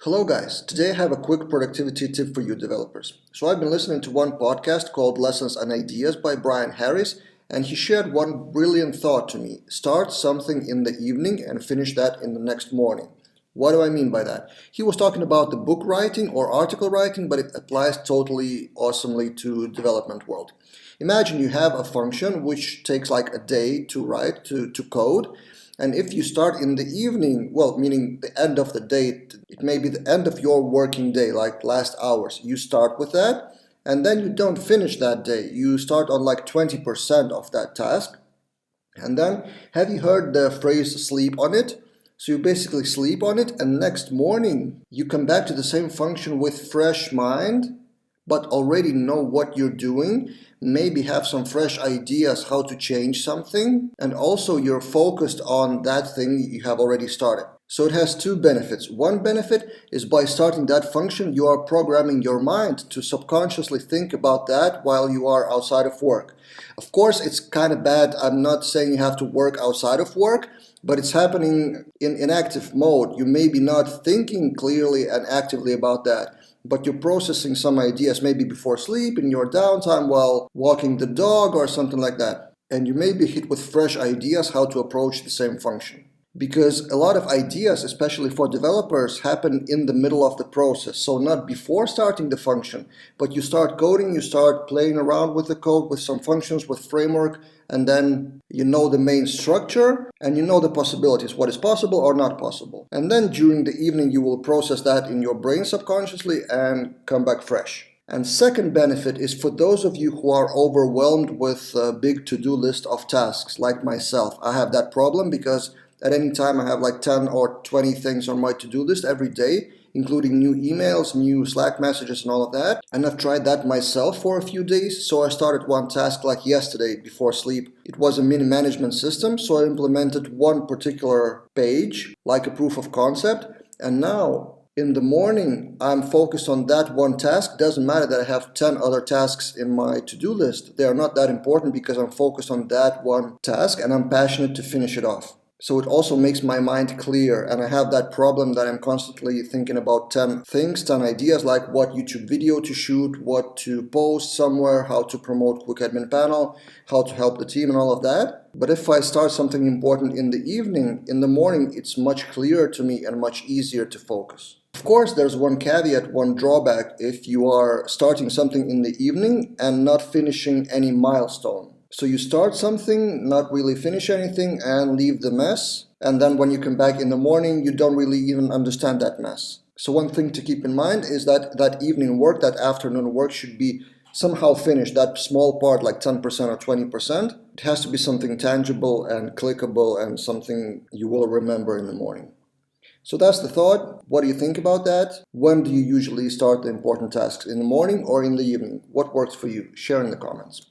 Hello guys, today I have a quick productivity tip for you developers. So I've been listening to one podcast called Lessons and Ideas by Brian Harris, and he shared one brilliant thought to me. Start something in the evening and finish that in the next morning. What do I mean by that? He was talking about the book writing or article writing, but it applies totally awesomely to development world. Imagine you have a function which takes like a day to write, to code. And if you start in the evening, well, meaning the end of the day, it may be the end of your working day, like last hours. You start with that, and then you don't finish that day. You start on like 20% of that task. And then, have you heard the phrase sleep on it? So you basically sleep on it, and next morning you come back to the same function with fresh mind, but already know what you're doing, maybe have some fresh ideas how to change something, and also you're focused on that thing you have already started. So it has two benefits. One benefit is by starting that function, you are programming your mind to subconsciously think about that while you are outside of work. Of course, it's kind of bad. I'm not saying you have to work outside of work, but it's happening in inactive mode. You may be not thinking clearly and actively about that, but you're processing some ideas maybe before sleep, in your downtime while walking the dog or something like that. And you may be hit with fresh ideas how to approach the same function. Because a lot of ideas, especially for developers, happen in the middle of the process. So not before starting the function, but you start coding, you start playing around with the code, with some functions, with framework, and then you know the main structure and you know the possibilities, what is possible or not possible. And then during the evening you will process that in your brain subconsciously and come back fresh. And second benefit is for those of you who are overwhelmed with a big to-do list of tasks, like myself. I have that problem because at any time I have like 10 or 20 things on my to-do list every day, including new emails, new Slack messages and all of that. And I've tried that myself for a few days. So I started one task like yesterday before sleep. It was a mini management system. So I implemented one particular page, like a proof of concept. And now in the morning, I'm focused on that one task. Doesn't matter that I have 10 other tasks in my to-do list. They are not that important because I'm focused on that one task and I'm passionate to finish it off. So it also makes my mind clear, and I have that problem that I'm constantly thinking about 10 things, 10 ideas, like what YouTube video to shoot, what to post somewhere, how to promote Quick Admin Panel, how to help the team and all of that. But if I start something important in the evening, in the morning, it's much clearer to me and much easier to focus. Of course, there's one caveat, one drawback if you are starting something in the evening and not finishing any milestone. So you start something, not really finish anything, and leave the mess. And then when you come back in the morning, you don't really even understand that mess. So one thing to keep in mind is that that evening work, that afternoon work should be somehow finished. That small part, like 10% or 20%, it has to be something tangible and clickable and something you will remember in the morning. So that's the thought. What do you think about that? When do you usually start the important tasks? In the morning or in the evening? What works for you? Share in the comments.